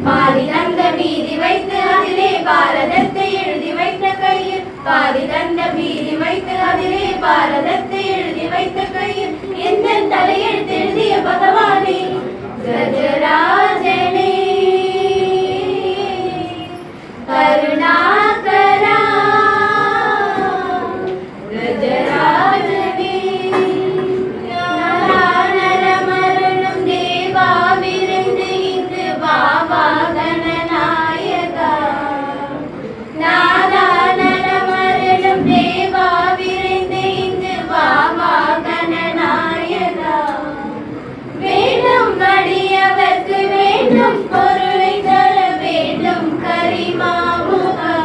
பாதி தந்த மீதி வைத்து அதிலே பாரதத்தை எழுதி வைத்த கையில் பாதி தந்த மீதி வைத்து அதிலே பாரதத்தை எழுதி வைத்த கையில் எந்த தலையெழுத்து எழுதிய பகவானே கஜராஜனே கருணாகரா கஜராஜனே நரமரணம் தேவா விரைந்து இங்கு வாவா கணநாயகா நாதா நரமரணம் தேவா விரைந்து இங்கு வாவா கணநாயகா வேண்டும் அடியவர்க்கு வேண்டும் பொருளை தர வேண்டும் கரிமாமுகா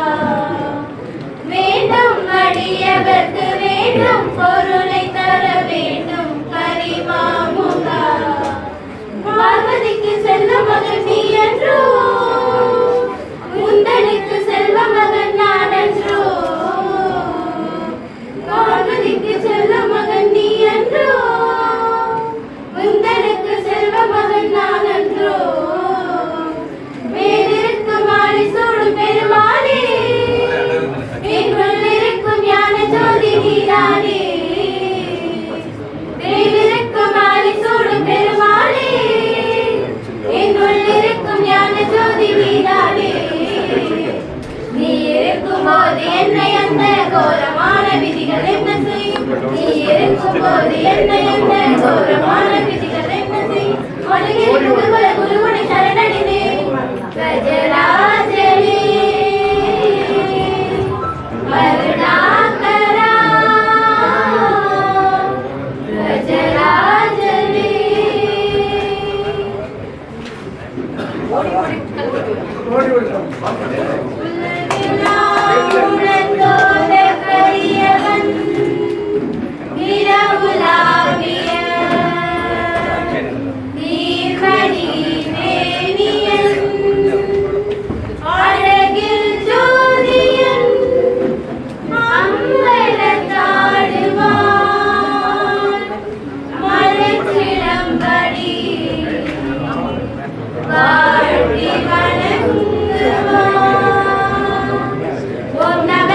வேண்டும் அடியவர்க்கு வேண்டும் பொருளை தர வேண்டும் கரிமாமுகா பார்வதிக்கு செல்ல மகன் நீ என்றோ முந்தனுக்கு செல்வ மகன் நான் என்றோ பார்வதிக்கு செல்ல மகன் நீ என்றோ முந்தனுக்கு செல்வ மகன் நான் என்றோ மேலிருக்கும் மாலை சூடும் பெருமானே என்னுள் இருக்கும் ஞான ஜோதி நீதானே மேலிருக்கும் மாலை சூடும் பெருமானே என்னுள் இருக்கும் ஞான ஜோதி நீதானே நீ இருக்கும் போது என்னை அந்த கோரமான விதிகள் என்ன செய்யும் நீ இருக்கும் போது என்னை அந்த கோரமான விதிகள் என்ன செய்யும் குருகுண சரணடினே கஜராஜனே கருணாகரா கஜராஜனே உலகிலாவுணர்ந்தோத கரியவன் இரவுலாவிய நீர்மணி மேனியன் அழகில் ஜோதியன் அம்பலத்தாடுவான் மலச்சிலம்படி வாழ்த்தி வணங்குவான் ஓம் நம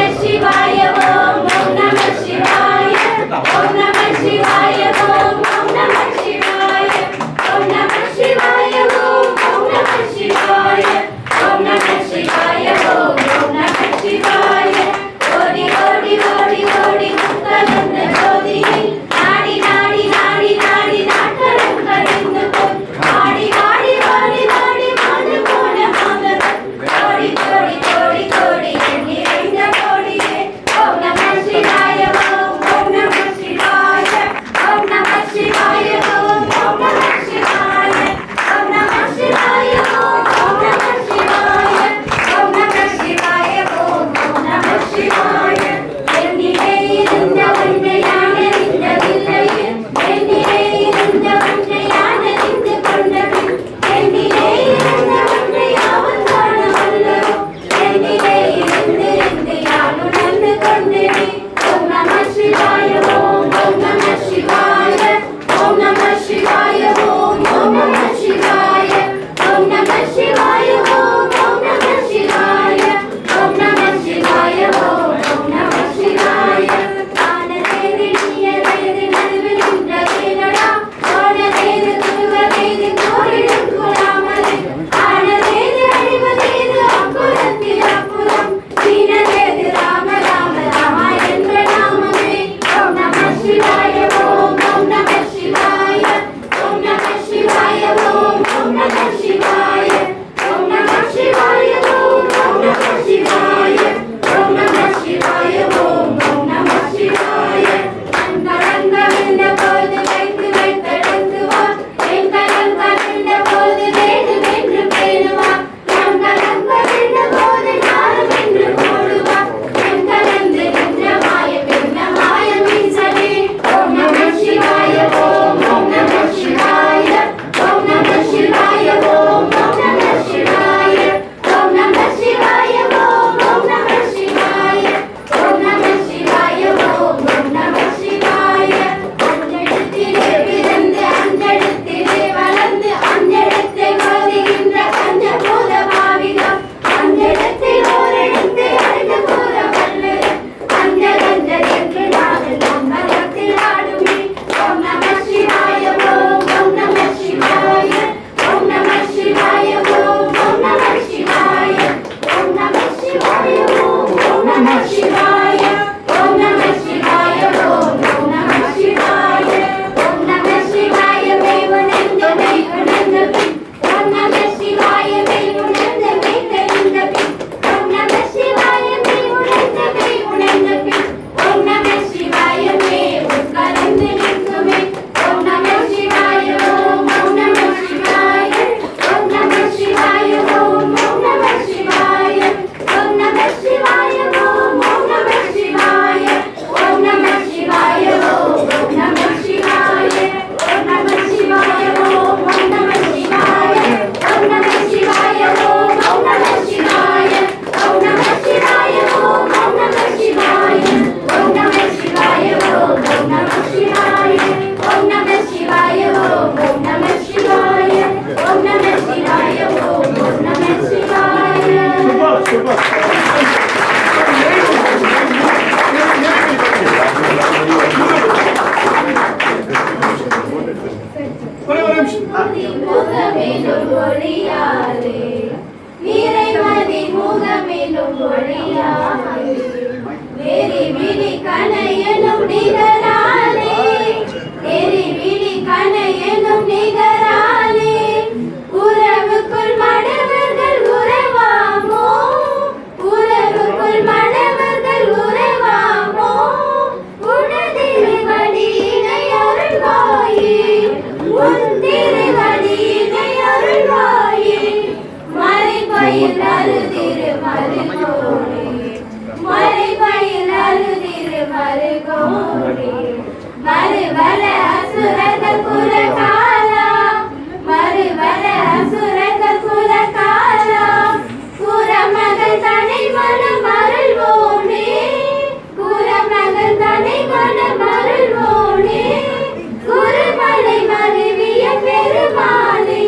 ஒளியாலே நிறைமதி முகமெனும் ஒளியாலே நெறி விழி கணையனும் நிகராலே நெறி விழி கணையனும் நிகராலே உறவுக்குள் மடவர்கள் உறவாமோ உறவுக்குள் மடவர்கள் உறவாமோ உனதிருவடியினை அருள்வாயே உன் திருவடியினை அருள்வாயே மறைபயில் அருதிரு மருகோனே மறைபயில் அருதிரு மருகோனே மறுவர அசுரர்கள் புறகாலா மறுவர அசுரர்கள் புறகாலா குரமகள் தனை மனம் அருள்வோனே குரமகள் தனை மனம் அருள்வோனே குருமலை மருவிய பெருமானே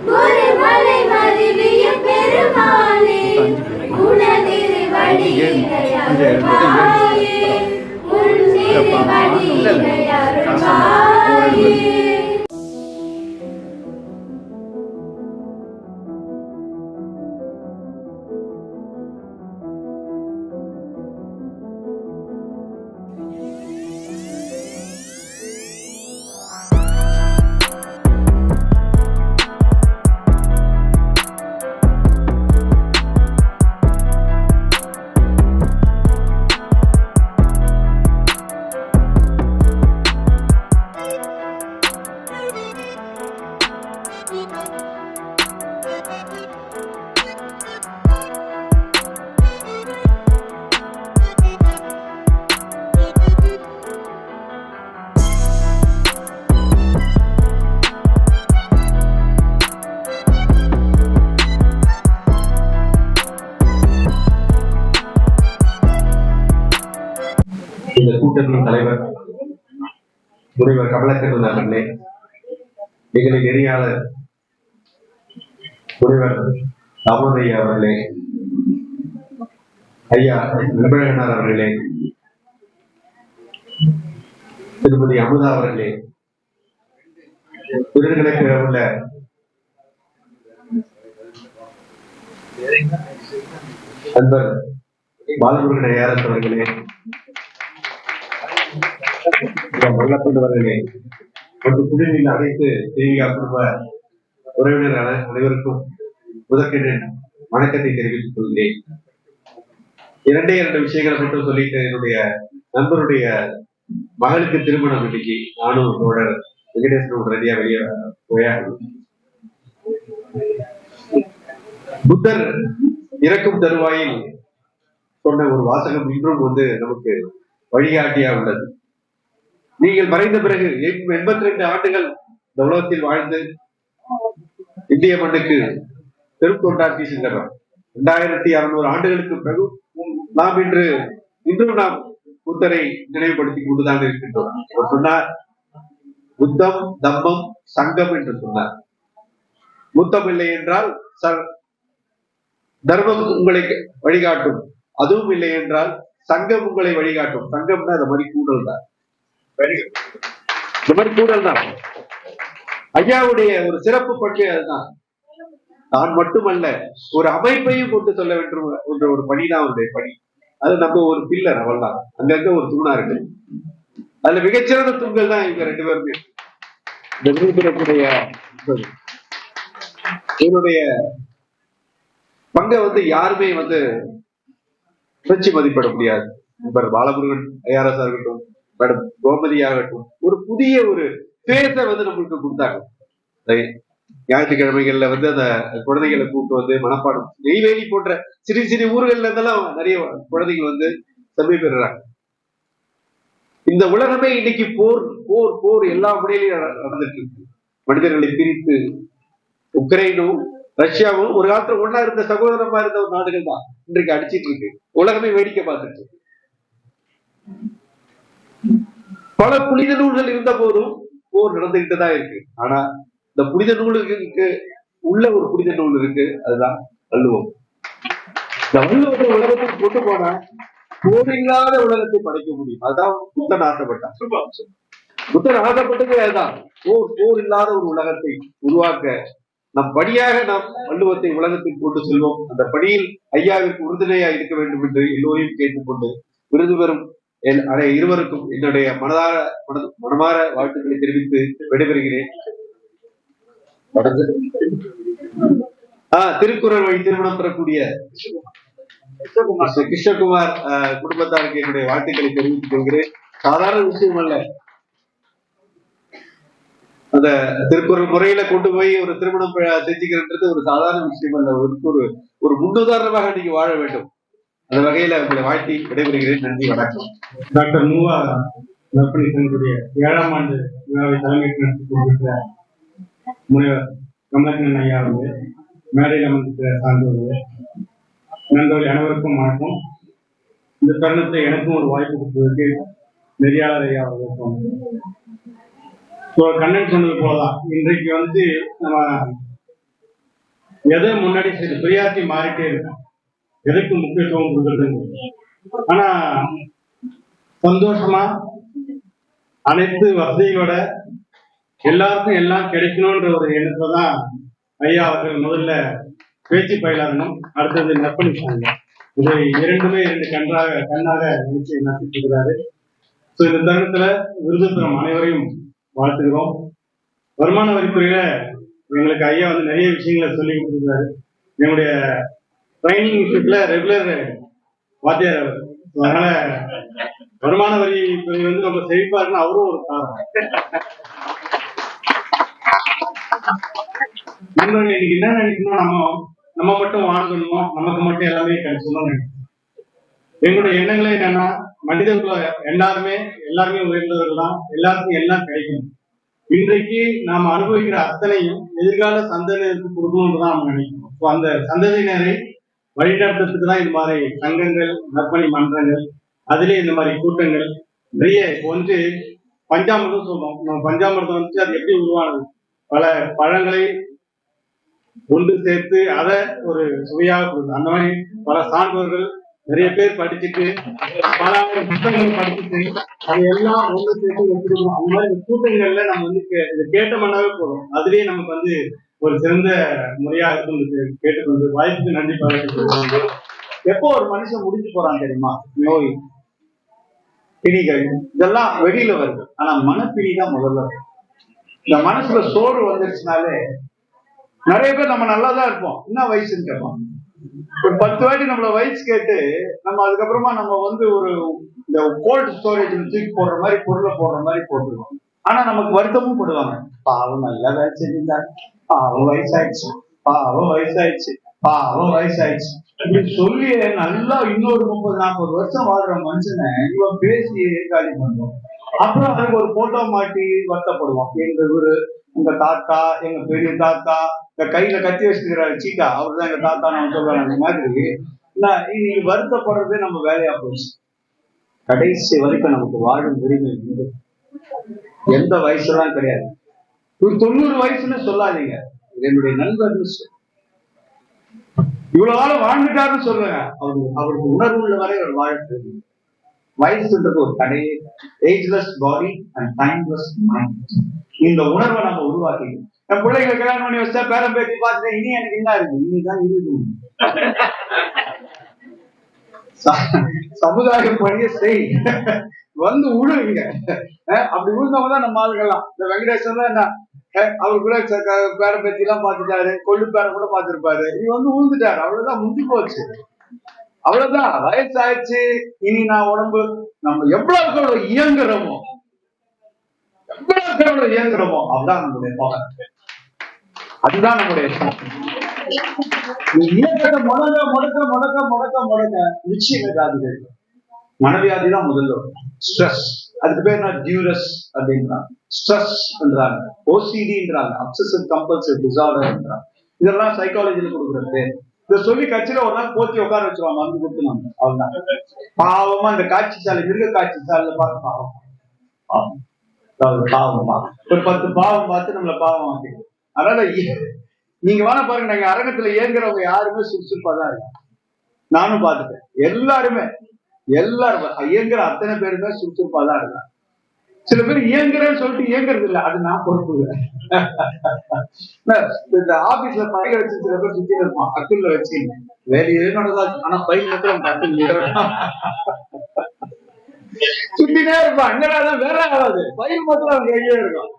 குருமலை மருவிய பெருமானே உனதிருவடியினை அருள்வாயே உன் திருவடியினை அருள்வாயே. இந்த கூட்டத்தின் தலைவர் முனைவர் கமலக்கண்ணன் அவர்களே, எங்களின் நெறியாளர் முனைவர் ராமதையா அவர்களே, ஐயா விபழகனார் அவர்களே, திருமதி அமுதா அவர்களே, விருதுகளுக்கு உள்ள நண்பர் பாலமுருகன் ஐயாரஸ் அவர்களே, மல்லப்பண்டவர்களே மற்றும் குடிநீர் அனைத்து தேவிகா குடும்ப உறவினர் அனைவருக்கும் முதற்கென வணக்கத்தை தெரிவித்துக் கொள்கிறேன். இரண்டே விஷயங்களை மட்டும் சொல்லிட்டு என்னுடைய நண்பருடைய மகளுக்கு திருமணம் இன்னைக்கு நானும் தோழர் வெங்கடேசன் ரெடியா வெளியே போயாகும். புத்தர் இறக்கும் தருவாயில் சொன்ன ஒரு வாசகம் இன்றும் நமக்கு வழிகாட்டியா உள்ளது. நீங்கள் மறைந்த பிறகு 82 ஆண்டுகள் இந்த உலகத்தில் வாழ்ந்து இந்திய மண்ணுக்கு பெருந்தொண்டாற்றி சென்றவர். 2600 ஆண்டுகளுக்கு பிறகு நாம் இன்றும் நாம் புத்தரை நினைவுபடுத்தி கொண்டுதான் இருக்கின்றோம். அவர் சொன்னார், புத்தம் தம்மம் சங்கம் என்று சொன்னார். புத்தம் இல்லை என்றால் தர்மம் உங்களை வழிகாட்டும், அதுவும் இல்லை என்றால் சங்கம் உங்களை வழிகாட்டும். சங்கம்னா இந்த மாதிரி கூடல் தான், இந்த மாதிரி கூடல் தான். ஐயாவுடைய ஒரு சிறப்பு பற்றி அதுதான். தான் மட்டுமல்ல, ஒரு அமைப்பையும் கொண்டு சொல்ல வேண்டும் என்ற ஒரு பணிதான் அவருடைய பணி. அது நம்ம ஒரு பில்லர், அவள்தான் அங்கங்க ஒரு தூணா இருக்கு. அதுல மிகச்சிறந்த தூண்கள் தான் இவங்க 2 பேருமே. இந்த விருதுடைய என்னுடைய பங்கை யாருமே புரட்சி மதிப்பிட முடியாது. பாலமுருகன் ஐஆர்எஸ் ஆகட்டும், மேடம் கோமதி ஆகட்டும், ஒரு புதிய ஒரு பேச நம்மளுக்கு கொடுத்தாங்க. ஞாயிற்றுக்கிழமைகள்ல அந்த குழந்தைகளை கூப்பிட்டு மனப்பாடம், நெய்வேலி போன்ற சிறு சிறு ஊர்கள்ல இருந்தெல்லாம் நிறைய குழந்தைகள் செம்மை பெறுறாங்க. இந்த உலகமே இன்னைக்கு போர் போர் போர் எல்லா முறையிலும் நடந்துட்டு இருக்கு. மனிதர்களை பிரித்து உக்ரைனும் ரஷ்யாவும் ஒரு காலத்துல ஒன்னா இருந்த சகோதரமா இருந்த ஒரு நாடுகள் தான் இன்றைக்கு அடிச்சிட்டு இருக்கு. உலகமே வேடிக்கை பார்த்துட்டு இருக்கு. பல புனித நூல்கள் இருந்த போதும் போர் நடந்துகிட்டு தான் இருக்கு. ஆனா இந்த புனித நூலுக்கு உள்ள ஒரு புனித நூல் இருக்கு, அதுதான் வள்ளுவம். இந்த வள்ளுவத்தை உலகத்துக்கு கொண்டு போனா போர் இல்லாத உலகத்தை படைக்க முடியும். அதுதான் புத்தன் ஆசைப்பட்டான். புத்தன் ஆசைப்பட்டதே அதுதான், போர் இல்லாத ஒரு உலகத்தை உருவாக்க நம் படியாக நாம் வள்ளுவத்தை உலகத்தில் கொண்டு செல்வோம். அந்த பணியில் ஐயாவிற்கு உறுதுணையா இருக்க வேண்டும் என்று எல்லோரையும் கேட்டுக்கொண்டு விருது பெறும் இருவருக்கும் என்னுடைய மனமார வாழ்த்துக்களை தெரிவித்து விடைபெறுகிறேன். திருக்குறள் வழி திருமணம் பெறக்கூடிய கிருஷ்ணகுமார் குடும்பத்தாருக்கு என்னுடைய வாழ்த்துக்களை தெரிவித்துக் கொள்கிறேன். சாதாரண விஷயம் அல்ல, அந்த திருக்குறள் முறையில கொண்டு போய் ஒரு திருமணம் செஞ்சுக்கிறது ஒரு சாதாரண விஷயம் அல்ல. ஒரு முன்னுதாரணமாக நீங்க வாழ வேண்டும். அந்த வகையில உங்களை வாழ்த்தி விடைபெறுகிறேன். நன்றி, வணக்கம். டாக்டர் மூவா நற்பணிசனுடைய 7ஆம் ஆண்டு விழாவை தலைமைக்கு நடத்தி கொண்டிருக்கிற முனைவர் கமலக்கண்ணன் ஐயா அவர்கள், மேடையில் அமர்ந்திருக்கிற சார்ந்தவர்கள், நண்பர்கள் அனைவருக்கும் வணக்கம். இந்த தருணத்தை எனக்கும் ஒரு வாய்ப்பு கொடுத்ததற்கு நெறியாளர் ஐயா அவர்களுக்கும். கண்ணன் சொன்னது போலதான், இன்றைக்கு வந்து நம்ம எதை முன்னாடி சரி பிரியாரிட்டி மாறிட்டே இருக்கோம், எதுக்கு முக்கியத்துவம் கொடுக்குறது. ஆனா சந்தோஷமா அனைத்து வசதிகளோட எல்லாருக்கும் எல்லாம் கிடைக்கணும்ன்ற ஒரு எண்ணத்துல தான் ஐயா அவர்கள் முதல்ல பேச்சு பயிலாகணும், அடுத்தது நற்பணிச்சாங்க. இதை இரண்டுமே கண்ணாக நினைச்சு நடத்திட்டு இருக்கிறாரு. இந்த தருணத்துல விருது பெறும் அனைவரையும் வாழ்த்துக்கிறோம். வருமான வரித்துறையில எங்களுக்கு ஐயா வந்து நிறைய விஷயங்களை சொல்லி கொடுத்துருக்காரு. எங்களுடைய ட்ரைனிங் இன்ஸ்டியூட்ல ரெகுலர் வாத்தியார் அவர். அதனால வருமான வரி துறை வந்து ரொம்ப செழிப்பா இருக்குன்னு அவரும் ஒரு காரணம். இன்னைக்கு என்ன நினைக்கணும், நம்ம மட்டும் வாழ்ந்துடணுமோ, நமக்கு மட்டும் எல்லாமே கிடைச்சணும் நினைக்கணும். எங்களுடைய எண்ணங்களே என்னன்னா, மனிதர்கள எல்லாருமே உயர்ந்தவர்கள் தான், எல்லாருக்கும் எல்லாம் கிடைக்கணும். இன்றைக்கு நாம அனுபவிக்கிற அத்தனையும் எதிர்கால சந்ததியினருக்கு கொடுக்கணும்னு தான் நம்ம நினைக்கணும். அந்த சந்ததியினரை வழிநடத்துறதுக்கு தான் இது மாதிரி சங்கங்கள், நற்பணி மன்றங்கள், அதுலேயே இந்த மாதிரி கூட்டங்கள் நிறைய. ஒன்று பஞ்சாமிர்தம் சொல்றோம். நம்ம பஞ்சாமிர்தம் வந்து அது எப்படி உருவானது, பல பழங்களை ஒன்று சேர்த்து அதை ஒரு சுவையாக கொடுக்கும். அந்த மாதிரி பல சான்றோர்கள் நிறைய பேர் படிச்சுட்டு, பல புத்தகங்கள் படிச்சுட்டு அதையெல்லாம் ஒன்று சேர்த்து வச்சிருக்கோம். அந்த மாதிரி கூட்டங்கள்ல நம்ம வந்து இதை கேட்டோம்னாவே போதும், அதுலேயே நமக்கு வந்து ஒரு சிறந்த முறையாக இருக்கும். கேட்டுக்கொண்டு வாய்ப்புக்கு நன்றி பாராட்டு. எப்போ ஒரு மனுஷன் முடிஞ்சு போறான் தெரியுமா? நோய், பிணிகள் இதெல்லாம் வெளியில வருது, ஆனா மனப்பிணி தான் முதல்ல. இந்த மனசுல சோறு வந்துருச்சுனாலே நிறைய பேர் நம்ம நல்லாதான் இருப்போம், என்ன வயசுன்னு கேட்போம். ஒரு 10 வாட்டி நம்மள வயசு கேட்டு நம்ம அதுக்கப்புறமா நம்ம வந்து ஒரு இந்த கோல்டு ஸ்டோரேஜ் தூக்கி போடுற மாதிரி பொருளை போடுற மாதிரி போட்டுருவோம். ஆனா நமக்கு வருத்தமும் போடுவாங்க, பாவம் நல்லா வேலை செஞ்சிருந்தாங்க, பாவம் வயசாயிடுச்சு, பாவம் வயசாயிடுச்சு, பாவம் வயசாயிடுச்சு இப்படி சொல்லி நல்லா இன்னொரு 30-40 வருஷம் வாழ்ற மனுஷனை இவன் பேசி காலி பண்ணுவோம். அப்புறம் அதுக்கு ஒரு போட்டோ மாட்டி வருத்தப்படுவோம். எங்க ஊரு, உங்க தாத்தா, எங்க பெரிய தாத்தா, இந்த கையில கத்தி வச்சுக்கிறாரு சீட்டா, அவரு தான் எங்க தாத்தா நான் சொல்றாங்க. அந்த மாதிரி நீங்க வருத்தப்படுறதே நம்ம வேலையா போச்சு. கடைசி வரைக்கும் நமக்கு வாழும் உரிமை உண்டு. எந்த வயசுலாம் கிடையாது. ஒரு 90 வயசுன்னு சொல்லாதீங்க, என்னுடைய நண்பர்னு சொல்லு. இவ்வளவு காலம் வாழ்ந்துட்டாருன்னு சொல்லுங்க, அவருக்கு உணர்வு உள்ள வரை அவர் வாழ. வயசுன்றது ஒரு தடையே. Ageless body and timeless mind. இந்த உணர்வை நம்ம உருவாக்கிக்கணும். என் பிள்ளைங்க கல்யாணம் பண்ணி வச்சா பேரம் பேத்தி பார்த்துட்டு இனி எனக்கு என்ன இருக்கு, இனிதான் இருக்கு. சமுதாய பணியை செய், வந்து உழுவீங்க. அப்படி உழுந்தவங்க தான் நம்ம ஆளுகள்லாம். இந்த வெங்கடேசன் தான் என்ன, அவரு கூட பேர பேத்தி எல்லாம் பார்த்துட்டாரு, கொள்ளு பேரம் கூட பார்த்திருப்பாரு. இனி வந்து உழுந்துட்டாரு, அவ்வளவுதான், முடிஞ்சு போச்சு, அவ்வளவுதான். வயசாயிடுச்சு. இனி நான் உடம்பு நம்ம எவ்வளவு இயங்குறோமோ அதுதான் நம்முடைய தொகை, அதுதான் நம்முடைய இயக்கத்தை முடக்க முடக்க முடக்க முடக்க முடக்க நிச்சயம் வியாதிகள். மனவியாதி தான் முதல்ல. ஸ்ட்ரெஸ், அதுக்கு பேர் என்ன, டியூரஸ் அப்படின்றாங்க, ஸ்ட்ரெஸ் என்றாங்க, ஓசிடின்றாங்க, அப்சசிவ் கம்பல்சிவ் டிசார்டர்ன்றாங்க. இதெல்லாம் சைக்காலஜில கொடுக்குறது. இதை சொல்லி கட்சியில ஒரு நாள் போத்தி உட்கார வச்சிருவாங்க, வந்து கொடுத்துனாங்க. அவ்வளவுதான். பாவமா இந்த காட்சி சாலை, மிருக காட்சி சாலையில பார்த்து பாவம் ஒரு 10 பாவம் பார்த்து நம்மள பாவம் ஆக்கிடும். அதனால நீங்க வேணா பாருங்க, நாங்க அரங்கத்துல இயங்குறவங்க யாருமே சுறுசுறுப்பா தான் இருக்கு. நானும் பார்த்துட்டேன். எல்லாரும் இயங்குற அத்தனை பேருமே சுறுசுறுப்பா தான் இருக்காங்க. சில பேர் இயங்குறேன்னு சொல்லிட்டு இயங்குறது இல்லை, அது நான் பொறுப்பு இல்லை. இந்த ஆபீஸ்ல பையில வச்சு சில பேர் சுத்தி இருப்பான், அக்குள்ள வச்சு வேலையே நடக்காது, ஆனா பையில சுத்தினே இருப்பான். அங்கதான் வேலை ஆகாது, பயில் மாத்திரம் அவங்க கையே இருக்கும்.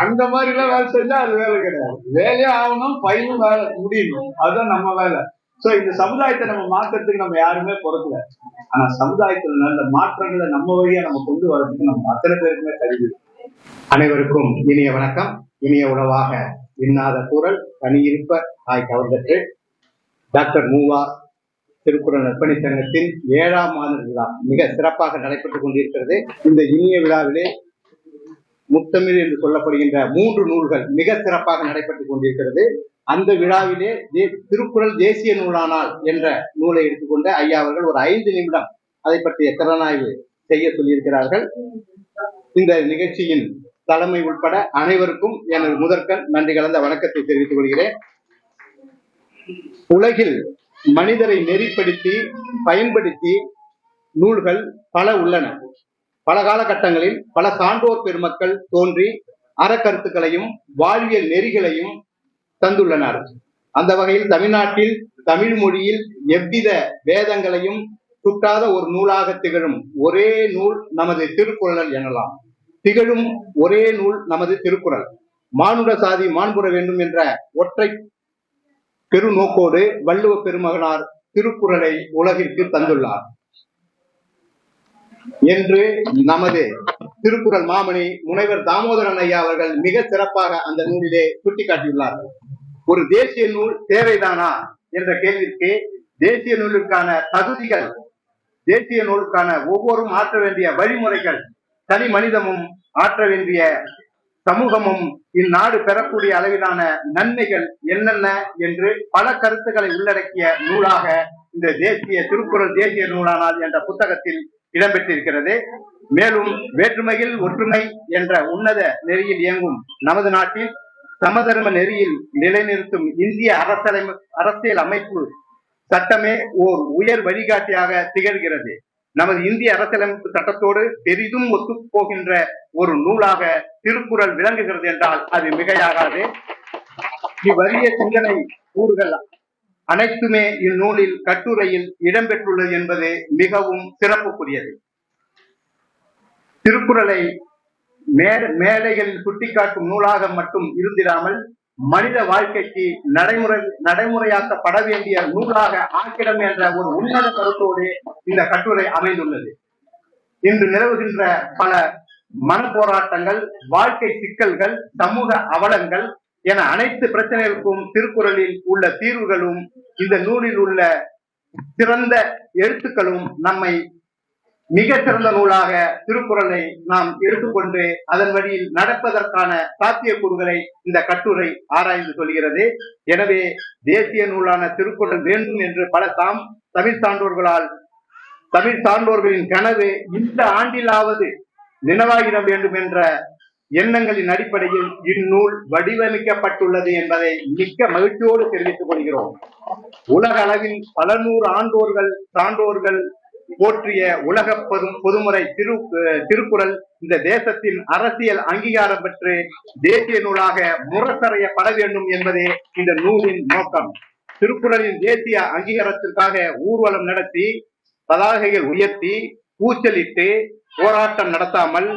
அந்த மாதிரி எல்லாம் வேலை செஞ்சா அது வேலை கிடையாது. வேலையே ஆகணும், பயிலும் வேலை முடியணும், அதுதான் நம்ம வேலை. சோ இந்த சமுதாயத்தை நம்ம மாற்றத்துக்கு நம்ம யாருமே பொறுக்கல. ஆனா சமுதாயத்துல நல்ல மாற்றங்களை நம்ம வழியா நம்ம கொண்டு வரதுக்கு நம்ம அத்தனை பேருக்குமே தருது. அனைவருக்கும் இனிய வணக்கம். இனிய உணவாக இன்னாத குரல் தனியிருப்ப ஆய் கவர்ந்தற்று. டாக்டர் மூவா திருக்குறள் நற்பணி சங்கத்தின் 7ஆம் ஆண்டு விழா மிக சிறப்பாக நடைபெற்றுக் கொண்டிருக்கிறது. இந்த இனிய விழாவிலே முத்தமிழ் என்று சொல்லப்படுகின்ற 3 நூல்கள் மிக சிறப்பாக நடைபெற்றுக் கொண்டிருக்கிறது. அந்த விழாவிலே திருக்குறள் தேசிய நூலானால் என்ற நூலை எடுத்துக்கொண்ட ஐயா அவர்கள் ஒரு 5 நிமிடம் அதை பற்றிய திறனாய்வு செய்ய சொல்லியிருக்கிறார்கள். இந்த நிகழ்ச்சியின் தலைமை உட்பட அனைவருக்கும் எனது முதற்கண் நன்றி கலந்த வணக்கத்தை தெரிவித்துக் கொள்கிறேன். உலகில் மனிதரை நெறிப்படுத்தி பயன்படுத்தி நூல்கள் பல உள்ளன. பல காலகட்டங்களில் பல சான்றோர் பெருமக்கள் தோன்றி அறக்கருத்துக்களையும் வாழ்வியல் நெறிகளையும் தந்துள்ளனர். அந்த வகையில் தமிழ்நாட்டில் தமிழ் மொழியில் எவ்வித வேதங்களையும் சுட்டாத ஒரு நூலாக திகழும் ஒரே நூல் நமது திருக்குறள் எனலாம். திகழும் ஒரே நூல் நமது திருக்குறள். மானுட சாதி மாண்புற வேண்டும் என்ற ஒற்றை பெருநோக்கோடு வள்ளுவ பெருமகனார் திருக்குறளை உலகிற்கு தந்துள்ளார் என்று நமது திருக்குறள் மாமணி முனைவர் தாமோதரன் ஐயா அவர்கள் மிக சிறப்பாக அந்த நூலிலே சுட்டிக்காட்டியுள்ளார்கள். ஒரு தேசிய நூல் தேவைதானா என்ற கேள்விக்கு தேசிய நூலுக்கான தகுதிகள், தேசிய நூலுக்கான ஒவ்வொருவரும் ஆற்ற வேண்டிய வழிமுறைகள், தனி மனிதமும் ஆற்ற வேண்டிய சமூகமும் இந்நாடு பெறக்கூடிய அளவிலான நன்மைகள் என்னென்ன என்று பல கருத்துக்களை உள்ளடக்கிய நூலாக இந்த திருக்குறள் தேசிய நூலானால் என்ற புத்தகத்தில் இடம்பெற்றிருக்கிறது. மேலும் வேற்றுமையில் ஒற்றுமை என்ற உன்னத நெறியில் இயங்கும் நமது நாட்டில் சமதர்ம நெறியில் நிலைநிறுத்தும் இந்திய அரசியல் அமைப்பு சட்டமே ஓர் உயர் வழிகாட்டியாக திகழ்கிறது. நமது இந்திய அரசியலமைப்பு சட்டத்தோடு பெரிதும் ஒத்து போகின்ற ஒரு நூலாக திருக்குறள் விளங்குகிறது என்றால் அது மிகையாகாது. இவ்வறிய சிந்தனை கூறுகள் அனைத்துமே இந்நூலில் கட்டுரையில் இடம்பெற்றுள்ளது என்பது மிகவும் சிறப்புக்குரியது. திருக்குறளை மேலைகளில் சுட்டிக்காட்டும் நூலாக மட்டும் இருந்திடாமல் மனித வாழ்க்கைக்கு நடைமுறையாக்கப்பட வேண்டிய நூலாக ஆக்கிடம் என்ற ஒரு உன்னத கருத்தோடு இந்த கட்டுரை அமைந்துள்ளது. இன்று நிலவுகின்ற பல மன போராட்டங்கள், வாழ்க்கை சிக்கல்கள், சமூக அவலங்கள் என அனைத்து பிரச்சனைகளுக்கும் திருக்குறளில் உள்ள தீர்வுகளும் இந்த நூலில் உள்ள சிறந்த எழுத்துக்களும் நம்மை மிக சிறந்த நூலாக திருக்குறளை நாம் எடுத்துக்கொண்டு அதன் வழியில் நடப்பதற்கான சாத்தியக்கூறுகளை இந்த கட்டுரை ஆராய்ந்து சொல்கிறது. எனவே தேசிய நூலான திருக்குறள் வேண்டும் என்று பல தமிழ் சான்றோர்களின் கனவு இந்த ஆண்டிலாவது நினைவாகிட வேண்டும் என்ற எண்ணங்களின் அடிப்படையில் இந்நூல் வடிவமைக்கப்பட்டுள்ளது என்பதை மிக்க மகிழ்ச்சியோடு தெரிவித்துக் கொள்கிறோம். உலக அளவில் பல நூறு சான்றோர்கள் போற்றிய உலக பொதுமுறை திருக்குறள் இந்த தேசத்தின் அரசியல் அங்கீகாரம் பெற்று தேசிய நூலாக முரசறையப்பட வேண்டும் என்பதே இந்த நூலின் நோக்கம். திருக்குறளின் தேசிய அங்கீகாரத்திற்காக ஊர்வலம் நடத்தி, பதாகைகள் உயர்த்தி, கூச்சலிட்டு போராட்டம் நடத்தாமல்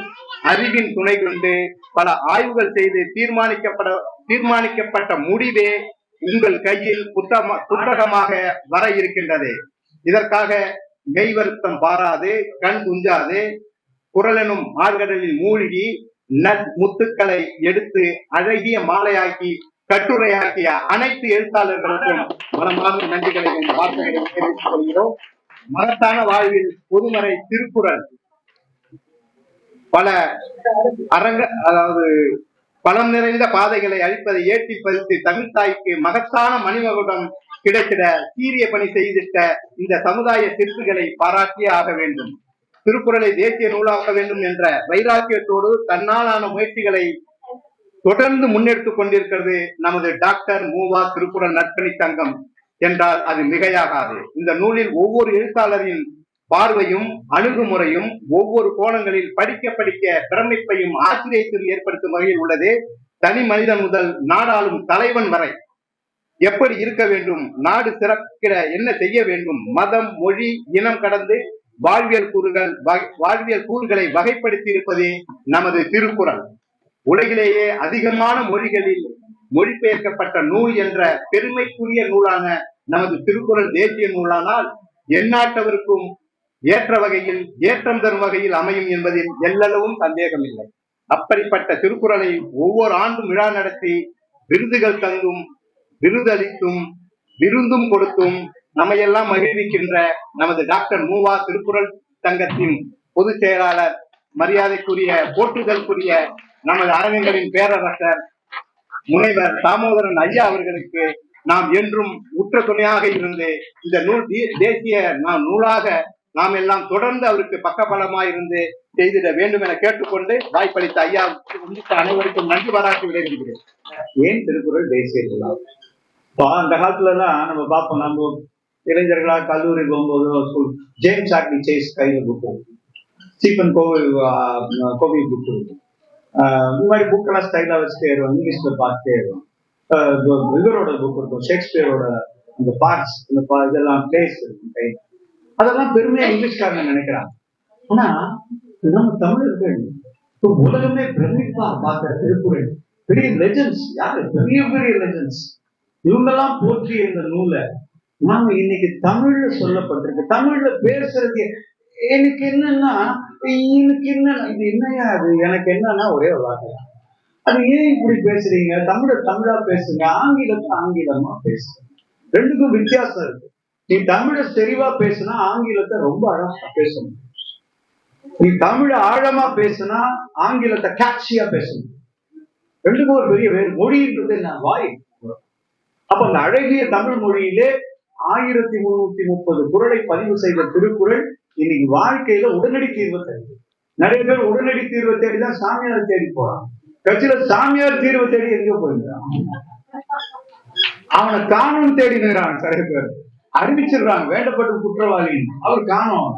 அறிவின் துணை கொண்டு பல ஆய்வுகள் செய்து தீர்மானிக்கப்பட்ட முடிவே உங்கள் கையில் புத்தகமாக வர இருக்கின்றது. இதற்காக மெய் வருத்தம் பாராது, கண் குஞ்சாது, குறளெனும் ஆழ்கடலில் மூழ்கி முத்துக்களை எடுத்து அழகிய மாலையாக்கி கட்டுரையாக்கிய அனைத்து எழுத்தாளர்களுக்கும் மனமார்ந்த நன்றிகளையும் வார்த்தைகளையும் தெரிவித்துக் கொள்கிறோம். மகத்தான வாழ்வில் பொதுமறை திருக்குறள் பலம் நிறைந்த பாதைகளை அழிப்பதை ஏற்றி பதித்து தமிழ் தாய்க்கு மகத்தான மணிமகுடம் கிடைத்திட சீரிய பணி செய்திட்ட இந்த சமுதாய சிற்பிகளை பாராட்டியே ஆக வேண்டும். திருக்குறளை தேசிய நூலாக்க வேண்டும் என்ற வைராக்கியத்தோடு தன்னாலான முயற்சிகளை தொடர்ந்து முன்னெடுத்துக் கொண்டிருக்கிறது நமது டாக்டர் மூவா திருக்குறள் நற்பணி சங்கம் என்றால் அது மிகையாகாது. இந்த நூலில் ஒவ்வொரு எழுத்தாளரின் பார்வையும் அணுகுமுறையும் ஒவ்வொரு கோணங்களில் படிக்க படிக்க பிரமிப்பையும் ஆச்சரியத்தையும் ஏற்படுத்தும் வகையில் உள்ளது. தனி மனிதன் முதல் நாடாளும் தலைவன் வரை எப்படி இருக்க வேண்டும், நாடு சிறக்கிட என்ன செய்ய வேண்டும், மதம், மொழி, இனம் கடந்து வாழ்வியல் கூறுகளை வகைப்படுத்தி இருப்பதே நமது திருக்குறள். உலகிலேயே அதிகமான மொழிகளில் மொழிபெயர்க்கப்பட்ட நூல் என்ற பெருமைக்குரிய நூலான நமது திருக்குறள் தேசிய நூலானால் எந்நாட்டவருக்கும் ஏற்ற வகையில் ஏற்றம் தரும் வகையில் அமையும் என்பதில் எல்லளவும் சந்தேகம் இல்லை. அப்படிப்பட்ட திருக்குறளை ஒவ்வொரு ஆண்டும் விழா நடத்தி விருதுகள் தந்தும் விருதளித்தும் விருந்தும் கொடுத்தும் நம்மையெல்லாம் மகிழ்விக்கின்ற நமது டாக்டர் மூவா திருக்குறள் சங்கத்தின் பொதுச் செயலாளர், மரியாதைக்குரிய போற்றுதலுக்குரிய நமது அரங்கங்களின் பேரரசர் முனைவர் தாமோதரன் ஐயா அவர்களுக்கு நாம் என்றும் உற்ற துணையாக இருந்து இந்த நூல் தேசிய நூலாக நாம் எல்லாம் தொடர்ந்து அவருக்கு பக்கபலமாய் இருந்து செய்திட வேண்டும் என கேட்டுக்கொண்டு வாய்ப்பளித்த ஐயா உள்ளிட்ட அனைவருக்கும் நன்றி பாராட்டி விடைபெறுகிறேன். ஏன் திருக்குறள் தேசிய நூலா? அந்த காலத்துல எல்லாம் நம்ம பார்ப்போம், நம்ம இளைஞர்களா கல்லூரி போகும்போது ஜேம்ஸ் ஆக்லி சேஸ் கையில புக்கு, ஸ்டீபன் கோவி புக்கு, இந்த மாதிரி புக்கெல்லாம் ஸ்டைலா வச்சுட்டே வருவோம், இங்கிலீஷ்ல பார்த்துட்டே வருவோம். இவரோட புக் இருக்கும், ஷேக்ஸ்பியரோட இந்த பார்ட்ஸ், இந்த இதெல்லாம் பிளேஸ் இருக்கும், அதெல்லாம் பெருமையா இங்கிலீஷ்காரங்க நினைக்கிறாங்க. ஆனா நம்ம தமிழர்கள் உலகமே பிரமிப்பா பார்க்கிற திருக்குறள் பெரிய லெஜெண்ட்ஸ், யாரு பெரிய பெரிய லெஜெண்ட்ஸ், இவங்கெல்லாம் போற்றிய இந்த நூலை நாம இன்னைக்கு தமிழ்ல சொல்லப்பட்டிருக்கு. தமிழ்ல பேசுறது எனக்கு என்னன்னா, இது என்னையா அது, எனக்கு என்னன்னா ஒரே ஒரு வார்த்தை, அது ஏன் இப்படி பேசுறீங்க, தமிழா பேசுங்க, ஆங்கிலத்தை ஆங்கிலமா பேசுங்க, ரெண்டுக்கும் வித்தியாசம் இருக்கு. நீ தமிழை தெளிவா பேசுனா ஆங்கிலத்தை ரொம்ப அழகா பேசணும், நீ தமிழ ஆழமா பேசுனா ஆங்கிலத்தை கேட்சியா பேசணும். ரெண்டுக்கும் ஒரு பெரிய வேறு. மொழின்றது என்ன, வாய். அப்ப அந்த அழகிய தமிழ் மொழியிலே 1330 குறளை பதிவு செய்த திருக்குறள் இன்னைக்கு வாழ்க்கையில உடனடி தீர்வை தருது. நிறைய பேர் உடனடி தீர்வை தேடிதான் சாமியார் தேடி போறான். கட்சியில சாமியார் தீர்வை தேடி எங்க போயிருக்கான், அவனை காணும் தேடினுறான். நிறைய பேர் அறிவிச்சிடுறாங்க வேண்டப்பட்ட குற்றவாளி, அவர் காணும்,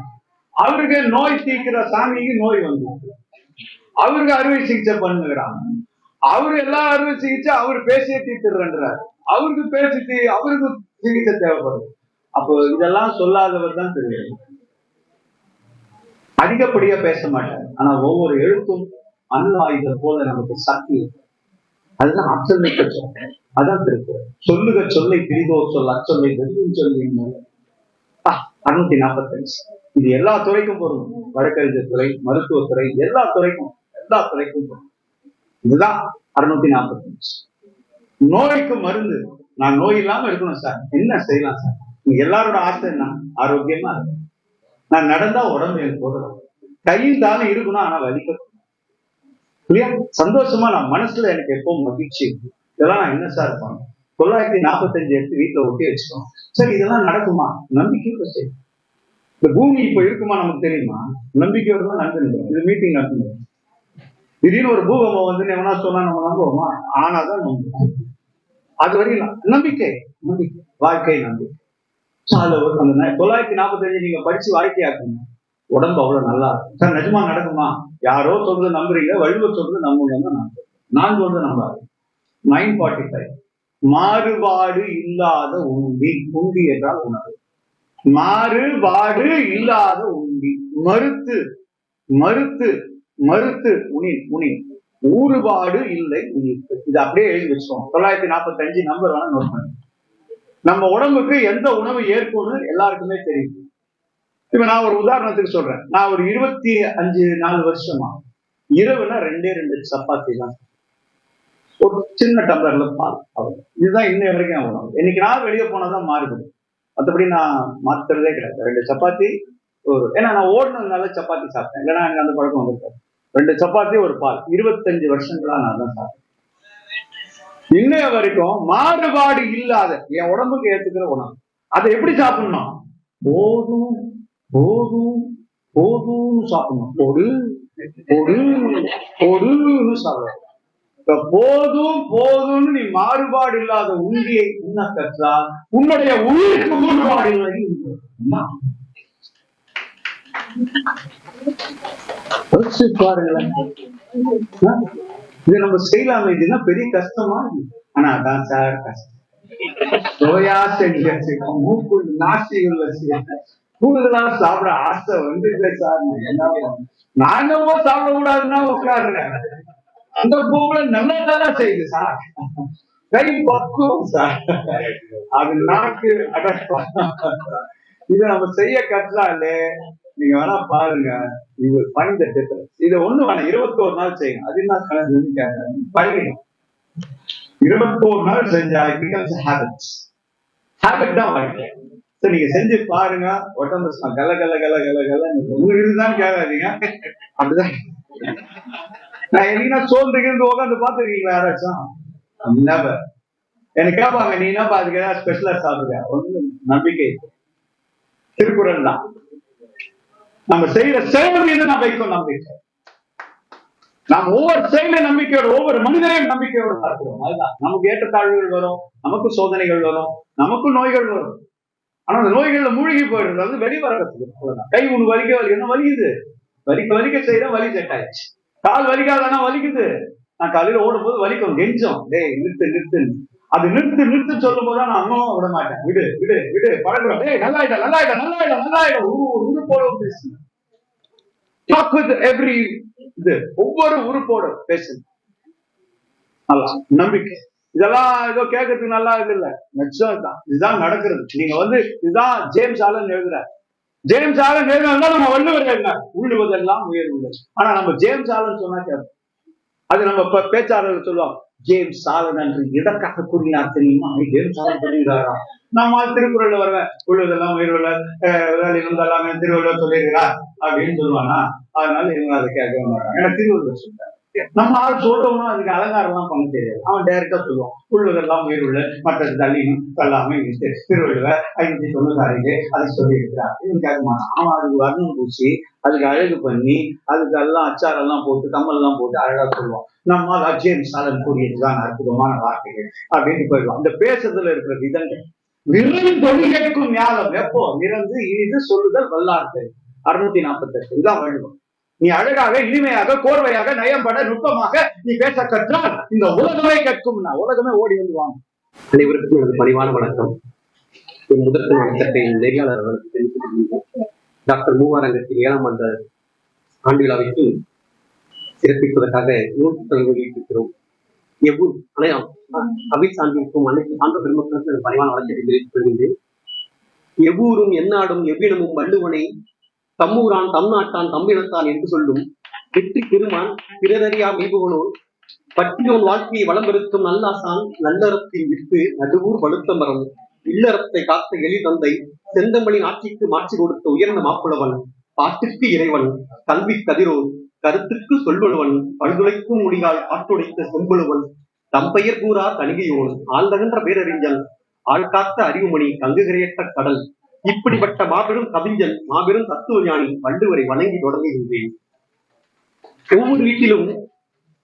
அவருக்கு நோய் தீர்க்கிற சாமிக்கு நோய் வந்து அவருக்கு அறுவை சிகிச்சை பண்ணுகிறாங்க, அவரு எல்லா அறுவை சிகிச்சை அவர் பேசிய தீர்த்துறார், அவருக்கு பேசி அவருக்கு சிகிச்சை தேவைப்படுது. அப்போ இதெல்லாம் சொல்லாதவர் தான் தெரியும். அதிகப்படியா பேச மாட்டார், ஆனா ஒவ்வொரு எழுத்தும் அணு ஆயுதம் போல நமக்கு சக்தி. அதுதான் ஆற்றல் மிக்க சொல், அதான் திருக்குறள். சொல்லுக சொல்லை பிரிதோர் சொல் அச்சொல்லை வெறும் சொல்லி 645. இது எல்லா துறைக்கும் போகும், வழக்கறிஞர் துறை, மருத்துவத்துறை, எல்லா துறைக்கும் போகும். இதுதான் 645. நோய்க்கு மருந்து, நான் நோய் இல்லாம இருக்கணும் சார், என்ன செய்யலாம் சார்? நீங்க எல்லாரோட ஆசை என்ன, ஆரோக்கியமா இருக்கு, நான் நடந்தா உடம்பு எனக்கு போதும், கையும் தானே இருக்கணும், ஆனா வலிக்க இல்லையா, சந்தோஷமா நான் மனசுல எனக்கு எப்பவும் மகிழ்ச்சி இருக்கு. இதெல்லாம் நான் என்ன சார் இருப்பாங்க 945 எடுத்து வீட்டுல ஒட்டி வச்சுக்கோம். சரி, இதெல்லாம் நடக்குமா? நம்பிக்கையோட செய்யும். இந்த பூமி இப்ப இருக்குமா நமக்கு தெரியுமா? நம்பிக்கையோட தான் நடந்து. இது மீட்டிங் நடந்து திடீர்னு ஒரு பூகம்பம் வந்து எவனா சொன்னா நம்ம நம்புவோமா? ஆனாதான் நம்புவோம். அது வரையும் நம்பிக்கை, வாழ்க்கை நம்பிக்கை. அந்த 945 நீங்க படிச்சு வாழ்க்கையாக்குங்க, உடம்பு அவ்வளவு நல்லா இருக்கும். சார் நிஜமா நடக்குமா? யாரோ சொல்றது நம்புறீங்க, வள்ளுவர் சொல்றது நம்புங்க, நான் சொல்றது நம்பாது. 945 மாறுபாடு இல்லாத உண்டி. உண்டி என்றால் உணவு. மாறுபாடு இல்லாத உண்டி. மறுத்து மறுத்து மறுத்து உணி ஊறுபாடு இல்லை உயிர்ப்பு. இது அப்படியே எழுதி வச்சோம். 945 நம்பர் வேணா நோட் பண்ணு. நம்ம உடம்புக்கு எந்த உணவு ஏற்புன்னு எல்லாருக்குமே தெரியும். இப்ப நான் ஒரு உதாரணத்துக்கு சொல்றேன். நான் ஒரு 25-4 வருஷமா இரவுல 2 சப்பாத்தி தான், ஒரு சின்ன டம்ளர்ல பால், அவ்வளவு. இதுதான் இன்ன வரைக்கும் உணவு. இன்னைக்கு நான் வெளியே போனாதான் மாறுபடும், மற்றபடி நான் மாத்துறதே கிடையாது. 2 சப்பாத்தி ஒரு, ஏன்னா நான் ஓடுனதுனால சப்பாத்தி சாப்பிட்டேன், இல்லைன்னா எனக்கு அந்த பழக்கம் வந்துருக்காது. 2 சப்பாத்தி ஒரு பால் 25 வருஷங்களா நான் தான் சாப்பிட்டேன். இன்னைய வரைக்கும் மாறுபாடு இல்லாத என் உடம்புக்கு ஏத்துக்கிற உணவு. அதை எப்படி சாப்பிடணும்? போதும் போதும் போதும்னு சாப்பிடணும். பொடுன்னு சாப்பிடணும். போதும் போதும்னு நீ மாறுபாடு இல்லாத உண்டியை உண்ண கற்றால் உன்னுடைய உயிருக்கு மாறுபாடு இல்லை. பாருங்களேன், இது நம்ம செய்யலாம, இதுன்னா பெரிய கஷ்டமா இருக்கு. ஆனா அதான் சார் கஷ்டம். சோயா செஞ்சு மூக்குள் நாசிகள் வச்சு கூடுதலா சாப்பிட ஆசை வந்து சார். நானமோ சாப்பிட கூடாதுன்னா உட்காருறேன். அந்த பூவுல நல்லா செய்யுது சார், கை பக்குவம் சார், அது நாக்கு இத நம்ம செய்ய கட்டலாலே. நீங்க வேணா பாருங்க, இது பயந்த இதை ஒண்ணு வேணாம், 21 நாள் செய்யுங்க. அது என்ன கணக்கு பழகிடும். 21 நாள் செஞ்சா ஹேபிட் தான் வாழ்க்கை. சரி, நீங்க செஞ்சு பாருங்க. உடம்பு கல கல கல கல கல உங்களுக்கு இதுதான் கேட்காதீங்க. அப்படிதான் நான் என்னைக்குன்னா சோர்ந்துக்கு உட்காந்து பாத்துருக்கீங்களா யாராச்சும்? எனக்கு கேட்பாங்க, நீ என்னப்பா அதுக்கு ஏதாவது ஸ்பெஷலா சாப்பிடுங்க. ஒண்ணு நம்பிக்கை, திருக்குறள் தான். நம்ம செய்யற செயல் மீது நம்ம வைக்கும் நம்பிக்கை. நாம் ஒவ்வொரு செயல நம்பிக்கையோட, ஒவ்வொரு மனிதரையும் நம்பிக்கையோட பார்க்கிறோம். அதுதான் நமக்கு ஏற்றத்தாழ்வுகள் வரும், நமக்கு சோதனைகள் வரும், நமக்கு நோய்கள் வரும். ஆனா அந்த நோய்கள்ல மூழ்கி போயிடுறது வந்து வெளிவரத்துக்கு. கை உனக்கு வலிக்க என்ன வலிக்குது, வலிக்க செய்யற வலி செட் ஆயிடுச்சு. கால் வலிக்காதானா வலிக்குது. நான் காலையில ஓடும் போது வலிக்கும், கெஞ்சம், டேய் நிறுத்து. அது நிறுத்து சொல்லும் போதுதான் நான் அம்மாவும் விட மாட்டேன். விடு பழகுறோம். டேய் நல்லாயிடும் உறுப்போட பேசு. டாக் வித் எவ்ரி இது, ஒவ்வொரு உறுப்போட பேசு. நல்லா நம்பிக்கை. இதெல்லாம் ஏதோ கேட்கறதுக்கு நல்லா இது இல்ல, நிச்சயம் தான் இதுதான் நடக்கிறது. நீங்க வந்து இதுதான் ஜேம்ஸ் ஆலன் எழுதுற. ஜேம்ஸ் ஆலன் எழுதுனா நம்ம வள்ளுவர் எழுதினார், உள்ளுவதெல்லாம் உயர்வு. ஆனா நம்ம ஜேம்ஸ் ஆலன் சொன்னா கேட்போம். அது நம்ம பேச்சாளர்கள் சொல்லுவாங்க, ஜேம்ஸ் ஆலன் என்று எதற்காக கூறினார் தெரியுமா? ஜேம்ஸ் ஆலன் கூறுகிறாரா? நம்ம திருக்குறள்ல வருவேன், உள்ளதெல்லாம் உயர்வுள்ள எல்லாமே திருவள்ளுவர் சொல்லியிருக்கிறார் அப்படின்னு சொல்லுவானா. அதனால இவங்க அதை கேட்க மாட்டாங்க. ஏன்னா திருவள்ளுவர் சொல்றாரு. நம்ம ஆள் சொல்றவனும் அதுக்கு அலங்காரம் எல்லாம் பண்ண தெரியாது. அவன் டைரக்டா சொல்லுவான், உள்ளதெல்லாம் உயர்வுள்ள மற்றது தள்ளினும் தள்ளாம திருவள்ளுவர் 596 அதை சொல்லி இருக்கிறார். இவன் கேட்க மாட்டான். அவன் அதுக்கு வர்ணம் பூசி, அதுக்கு அழகு பண்ணி, அதுக்கு எல்லாம் அச்சாரெல்லாம் போட்டு, கம்மல் எல்லாம் போட்டு அழகா சொல்லுவான். நம்ம ஜேம்ஸ் ஆலன் கூறியதுதான் அற்புதமான வார்த்தைகள் அப்படின்னு போயிடுவான். இந்த பேசுறதுல இருக்கிற விதங்கள் கேட்கும் ஞானம் எப்போ நிறந்து இனிது சொல்லுதல் வல்லார்கள். 648 இதான் வள்ளுவம். நீ அழகாக, இனிமையாக, கோர்வையாக, நயம்பட, நுட்பமாக நீ பேச கற்றால் இந்த உலகமே கேட்கும். உலகமே ஓடி வந்துவாங்க. அனைவருக்கும் எனது பணிவான வணக்கம். என் முதற்கு வணக்கத்தை நெறியாளர் அவர்களுக்கு தெரிவித்துக் டாக்டர் மூவாரங்கத்தில் 7ஆம் ஆண்டு விழாவிற்கு சிறப்பிப்பதற்காக நூல் வெளியிட்டிருக்கிறோம். அவை சார்ந்திருக்கும் அனைத்து சான்ற பெருமக்களுக்கு எனது பணிவான வணக்கத்தை தெரிவித்துக் கொள்கின்றேன். எவ்வூரும் எந்நாடும் எவ்விடமும் வள்ளுவனை தம்மூரான் தம்நாட்டான் தம்பினத்தான் என்று சொல்லும் வெற்றி பெருமான் பிறரறியா மெய்புகனோர் பற்றியோன் வாழ்க்கையை வளம் பெருத்தும் நல்லாசான் நல்லறத்தின் விட்டு நடுவூர் வலுத்த மரம் இல்லறத்தை காத்த எளி தந்தை செந்தமிழின் ஆட்சிக்கு மாற்றி கொடுத்த உயர்ந்த மாப்புலவன் பாட்டுக்கு இறைவன் கல்வி கதிரோன் கருத்துக்கு சொல்வழுவன் பல்துளைக்கும் முடிகால் ஆட்டுடைத்த செம்புழுவன் தம்பெயர் கூறா தணிகையோன் ஆழ்ந்தகன்ற பேரறிஞன் ஆழ்காத்த அறிவுமணி கங்குகிரையற்ற கடல். இப்படிப்பட்ட மாபெரும் கவிஞன், மாபெரும் தத்துவ ஞானி வள்ளுவரை வணங்கி தொடங்குகின்றேன். ஒவ்வொரு வீட்டிலும்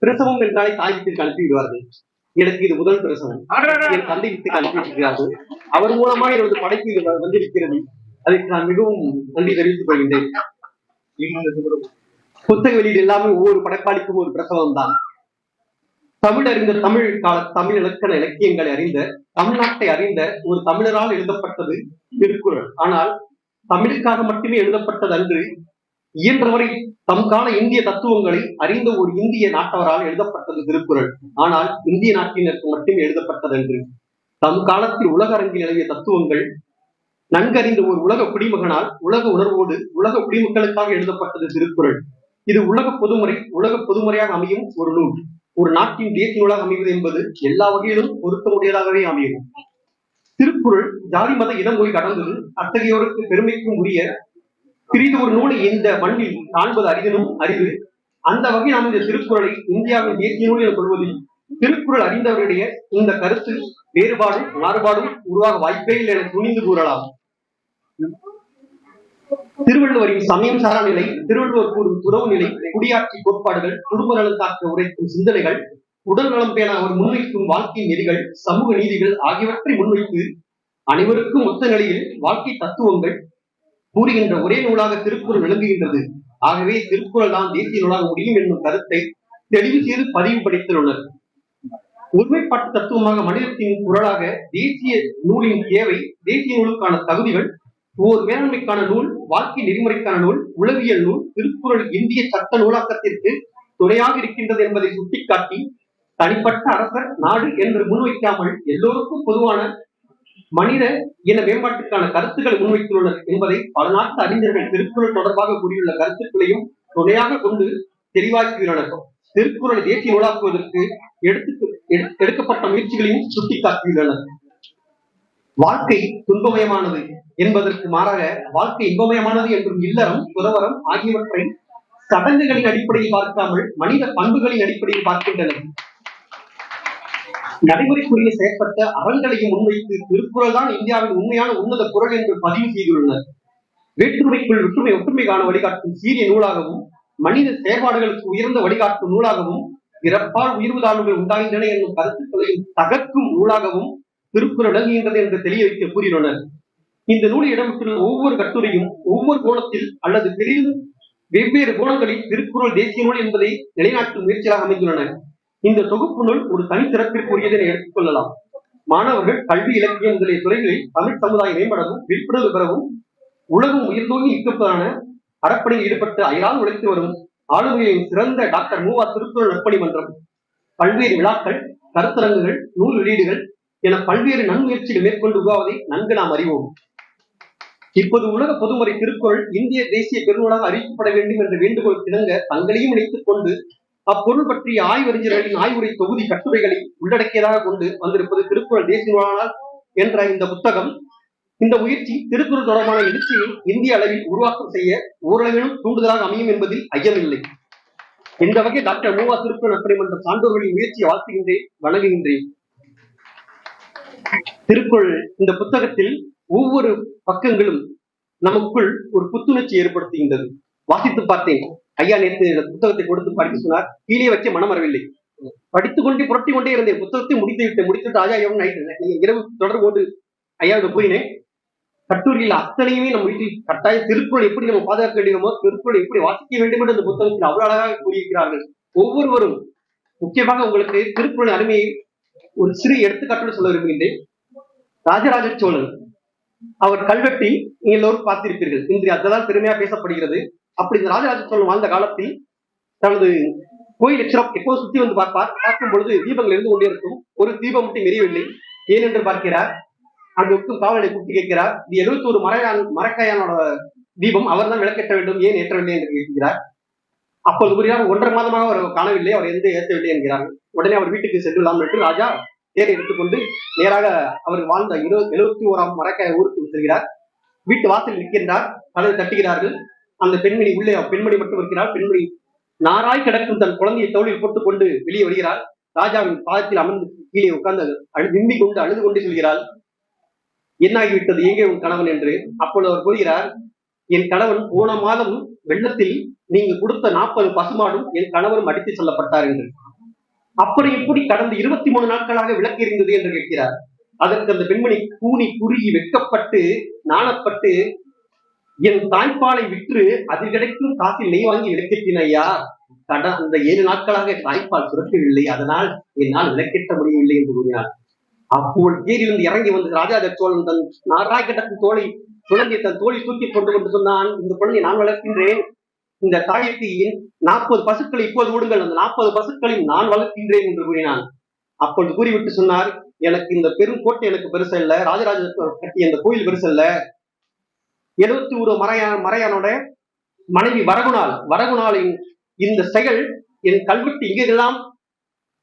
பிரசவம் என்றாலே தாய் வீட்டிற்கு அனுப்பிவிடுவார்கள். எனக்கு இது முதல் பிரசவம். என் தந்தை வீட்டுக்கு அனுப்பிவிடுகிறார்கள். அவர் மூலமாக எனது படைப்பு வந்திருக்கிறது. அதற்கு நான் மிகவும் நன்றி தெரிவித்துக் கொள்கின்றேன். புத்தக வெளியீடு எல்லாமே ஒவ்வொரு படைப்பாளிக்கும் ஒரு பிரசவம் தான். தமிழ் அறிந்த தமிழ் கால தமிழ் இலக்கண இலக்கியங்களை அறிந்த, தமிழ்நாட்டை அறிந்த ஒரு தமிழரால் எழுதப்பட்டது திருக்குறள். ஆனால் தமிழுக்காக மட்டுமே எழுதப்பட்டது அன்று. இயன்றவரை தம் கால இந்திய தத்துவங்களை அறிந்த ஒரு இந்திய நாட்டவரால் எழுதப்பட்டது திருக்குறள். ஆனால் இந்திய நாட்டினருக்கு மட்டுமே எழுதப்பட்டது அன்று. தம் காலத்தில் உலக அரங்கில் நிலவிய தத்துவங்கள் நன்கறிந்த ஒரு உலக குடிமகனால் உலக உணர்வோடு உலக குடிமக்களுக்காக எழுதப்பட்டது திருக்குறள். இது உலக பொதுமுறையாக அமையும் ஒரு நூல். ஒரு நாட்டின் தேசிய நூலாக அமைவது என்பது எல்லா வகையிலும் பொருத்தமுடையதாகவே அமையும். திருக்குறள் ஜாதி மத இடமொழி கடந்தது. அத்தகையோருக்கு பெருமைக்கும் உரிய பிரிது ஒரு நூலை இந்த மண்ணில் காண்பது அரிதனும் அரிது. அந்த வகையில் அமைந்த திருக்குறளை இந்தியாவின் தேசிய நூல் என கொள்வதில் திருக்குறள் அறிந்தவர்களுடைய இந்த கருத்து மாறுபாடும் உருவாக வாய்ப்பே இல்லை என துணிந்து கூறலாம். திருவள்ளுவரின் சமயம் சாரா நிலை, திருவள்ளுவர் கூறும் துறவு நிலை, குடியாட்சி கோட்பாடுகள், குடும்ப நலன் காக்க உரைக்கும் சிந்தனைகள், உடல் நலம் பேண அவர் முன்வைக்கும் வாழ்க்கை நெறிகள், சமூக நீதிகள் ஆகியவற்றை முன்வைத்து அனைவருக்கும் ஒத்த நிலையில் வாழ்க்கை தத்துவங்கள் கூறுகின்ற ஒரே நூலாக திருக்குறள் விளங்குகின்றது. ஆகவே திருக்குறள் தான் தேசிய நூலாக முடியும் என்னும் கருத்தை தெளிவு செய்து பதிவு படைத்துள்ளனர். ஒருமைப்பாட்டு தத்துவமாக மனிதத்தின் குரலாக தேசிய நூலின் தேவை, தேசிய நூலுக்கான தகுதிகள், ஓர் வேளாண்மைக்கான நூல், வாழ்க்கை நெறிமுறைக்கான நூல், உளவியல் நூல், திருக்குறள் இந்திய சட்ட நூலாக்கத்திற்கு துணையாக இருக்கின்றது என்பதை சுட்டிக்காட்டி தனிப்பட்ட அரசர் நாடு என்று முன்வைக்காமல் எல்லோருக்கும் பொதுவான மனித இன மேம்பாட்டுக்கான கருத்துக்களை முன்வைத்துள்ளனர் என்பதை பல நாட்டு அறிஞர்கள் திருக்குறள் தொடர்பாக கூறியுள்ள கருத்துக்களையும் துணையாக கொண்டு தெளிவாக்கியுள்ளனர். திருக்குறளை தேசிய நூலாக்குவதற்கு எடுக்கப்பட்ட முயற்சிகளையும் சுட்டிக்காட்டியுள்ளனர். வாழ்க்கை துன்பமயமானது என்பதற்கு மாறாக வாழ்க்கை இன்பமயமானது என்றும் இல்லறம், துறவரம் ஆகியவற்றை சடங்குகளின் அடிப்படையில் பார்க்காமல் மனித பண்புகளின் அடிப்படையில் பார்க்கின்றனர். நடைமுறைக்குரிய செயற்பட்ட அறங்களையும் முன்வைத்து திருக்குறள் தான் இந்தியாவின் உண்மையான உன்னத குறள் என்று பதிவு செய்துள்ளனர். வேற்றுமைக்குள் ஒற்றுமை காண வழிகாட்டும் சீரிய நூலாகவும், மனித செயற்பாடுகளுக்கு உயர்ந்த வழிகாட்டும் நூலாகவும், பிறப்பால் உயர்வு தாழ்வுகள் உண்டாகின்றன என்னும் கருத்துக்களையும் தகர்க்கும் நூலாகவும் திருக்குறள் விளங்குகின்றது என்று தெளிய வைக்க கூறியுள்ளனர். இந்த நூலில் இடம்பெற்றுள்ள ஒவ்வொரு கட்டுரையும் ஒவ்வொரு கோணத்தில் அல்லது பெரிதும் வெவ்வேறு கோணங்களில் திருக்குறள் தேசிய நூல் என்பதை நிலைநாட்டும் முயற்சியாக அமைந்துள்ளன. இந்த தொகுப்பு நூல் ஒரு தனிச்சிறப்பிற்குரியதை என எடுத்துக் கொள்ளலாம். மாணவர்கள் கல்வி, இலக்கியம் முதலிய துறைகளில் தமிழ் சமுதாயம் மேம்படவும், விழிப்புணர்வு பெறவும், உலகம் உயர்ந்தோங்கி இக்கப்படான அறப்பணியில் ஈடுபட்டு அயரால் உழைத்து வரும் ஆளுமையின் சிறந்த டாக்டர் மூவா திருக்குறள் நற்பணி மன்றம் பல்வேறு விழாக்கள், கருத்தரங்குகள், நூல் வெளியீடுகள் என பல்வேறு நன்முயற்சிகள் மேற்கொண்டு உருவாவதை நன்கு நாம் அறிவோம். இப்போது உலக பொதுமுறை திருக்குறள் இந்திய தேசிய பெருநூலாக அறிவிக்கப்பட வேண்டும் என்ற வேண்டுகோள் கிணங்க தங்களையும் இணைத்துக் கொண்டு அப்பொருள் பற்றிய ஆய்வறிஞர்களின் ஆய்வுரை தொகுதி கட்டுரைகளை உள்ளடக்கியதாக கொண்டு வந்திருப்பது திருக்குறள் தேசிய நூலானால் என்ற இந்த புத்தகம். இந்த முயற்சி திருக்குறள் தொடர்பான எழுச்சியை இந்திய அளவில் உருவாக்கம் செய்ய ஓரளவிலும் தூண்டுதலாக அமையும் என்பதில் ஐயமில்லை. இந்த வகை டாக்டர் மூவா திருக்குறள் நற்பணி மன்ற சான்றோர்களின் முயற்சியை வாழ்த்துகின்றேன், வணங்குகின்றேன். திருக்குறள் இந்த புத்தகத்தில் ஒவ்வொரு பக்கங்களும் நமக்குள் ஒரு புத்துணர்ச்சி ஏற்படுத்துகின்றது. வாசித்து பார்த்தேன். ஐயா நேற்று புத்தகத்தை கொடுத்து படித்து சொன்னார், கீழே வச்சு மனம் வரவில்லை. படித்துக் கொண்டே புரட்டி கொண்டே இருந்தேன். புத்தகத்தை முடித்துவிட்டு ஐயா நைட்டு இரவு தொடர்பு கொண்டு ஐயாவோட கூறினேன், கட்டுரையில் அத்தனையுமே நம்ம வீட்டில் கட்டாய திருக்குறள் எப்படி நம்ம பாதுகாக்க வேண்டுமோ, திருக்குறள் எப்படி வாசிக்க வேண்டும் என்று அந்த புத்தகத்தில் அவ்வளவு அழகாக கூறியிருக்கிறார்கள். ஒவ்வொருவரும் முக்கியமாக உங்களுக்கு திருக்குறள் அருமையை ஒரு சிறு எடுத்துக்காட்டு சொல்ல விரும்புகின்றேன். ராஜராஜ சோழன் அவர் கல்வெட்டி எல்லோரும் பார்த்திருப்பீர்கள். இன்று அதுதான் பெருமையா பேசப்படுகிறது. அப்படி இந்த ராஜராஜ சோழன் வாழ்ந்த காலத்தில் தனது கோயில் எப்போது சுத்தி வந்து பார்க்கும் பொழுது தீபங்கள் இருந்து கொண்டே இருக்கும். ஒரு தீபம் மட்டும் எரியவில்லை. ஏனென்று பார்க்கிறார். அங்கு இருக்கும் காவலனை கூப்பிட்டு கேட்கிறார், இது 71 மரக்காயானோட தீபம், அவர் தான் விளக்கேற்ற வேண்டும், ஏன் ஏற்றவில்லை என்று கேட்கிறார். அப்போது கூறுகிறார், 1.5 மாதமாக அவர் காணவில்லை, அவர் எந்த ஏற்றவில்லை என்கிறார்கள். உடனே அவர் வீட்டுக்கு சென்றுலாம் என்று ராஜா தேரை எடுத்துக்கொண்டு நேராக அவர் வாழ்ந்த 71ஆம் மரக்காய ஊருக்கு செல்கிறார். வீட்டு வாசல் நிற்கின்றார். கதவை தட்டுகிறார்கள். அந்த பெண்மணி உள்ளே பெண்மணி மட்டும் இருக்கிறார். பெண்மணி நாராய் கிடக்கும் தன் குழந்தையை தோளில் போட்டுக் கொண்டு வெளியே வருகிறார். ராஜாவின் பாதத்தில் அமர்ந்து கீழே உட்கார்ந்து விம்மி கொண்டு அழுது கொண்டு சொல்கிறார், என்னாகிவிட்டது, எங்கே உன் கணவன் என்று. அப்பொழுது அவர் கூறுகிறார், என் கணவன் போன மாதம் வெள்ளத்தில் நீங்க கொடுத்த 40 பசுமாடும் என் கணவரும் அடித்து செல்லப்பட்டார் என்று. அப்படி இப்படி கடந்த 23 நாட்களாக விளக்கு எறிந்தது என்று கேட்கிறார். அதற்கு அந்த பெண்மணி கூனி குறுகி வெட்கப்பட்டு நாணப்பட்டு, என் தாய்ப்பாலை விற்று அதில் கிடைக்கும் காசில் நெய் வாங்கி விளக்கேற்றின ஐயா, அந்த 7 நாட்களாக தாய்ப்பால் சுரக்கவில்லை, அதனால் என்னால் விளக்கேற்ற முடியவில்லை என்று கூறினார். அப்போது தேரிலிருந்து இறங்கி வந்து ராஜராஜ சோழன் தன் நாராய் கிடக்கும் குழந்தையை தன் தோழி தூக்கி கொண்டு சொன்னான், இந்த குழந்தையை நான் வளர்க்கின்றேன், இந்த தாய்க்கு 40 பசுக்களை இப்போது விடுங்கள், அந்த 40 பசுக்களையும் நான் வளர்க்கின்றேன் என்று கூறினான். அப்பொழுது கூறிவிட்டு சொன்னார், எனக்கு இந்த பெரும் கோட்டை எனக்கு பெருசல்ல, ராஜராஜ கட்டிய இந்த கோயில் பெருசல்ல, 71 மறையானோட மனைவி வரகுணாலின் இந்த செயல் என் கல்வெட்டு இங்கெல்லாம்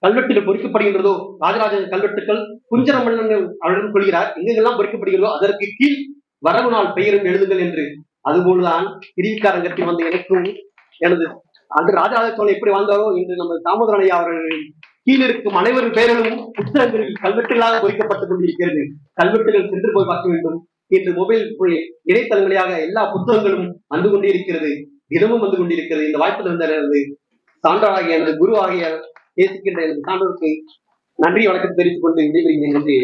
கல்வெட்டில் பொறிக்கப்படுகின்றதோ, ராஜராஜன் கல்வெட்டுக்கள் குஞ்சர மன்னன் அவரிடம் சொல்கிறார், எங்கெல்லாம் பொறிக்கப்படுகிறதோ அதற்கு கீழ் வரகுணால் பெயரும் எழுதுங்கள் என்று. அதுபோலதான் பிரிவுக்காரங்கட்டி வந்த எனக்கும் எனது அன்று ராஜராஜ சோழன் எப்படி வாழ்ந்தாரோ இன்று நம்ம தாமோதரன் ஐயா அவர்கள் கீழ் இருக்கும் அனைவரும் பெயர்களும் புத்தகங்களில் கல்வெட்டுகளாக பொறிக்கப்பட்டுக் கொண்டிருக்கிறது. கல்வெட்டுகள் சென்று போய் பார்க்க வேண்டும். இன்று மொபைல் இணையதளங்களாக எல்லா புத்தகங்களும் வந்து கொண்டே இருக்கிறது, தினமும் வந்து கொண்டிருக்கிறது. இந்த வாய்ப்பு தந்த எனது சான்றாகிய எனது குரு ஆகிய நேசிக்கின்ற எனது சான்றோருக்கு நன்றி வணக்கம் தெரிவித்துக் கொண்டு விடைபெறுகிறேன். நன்றி.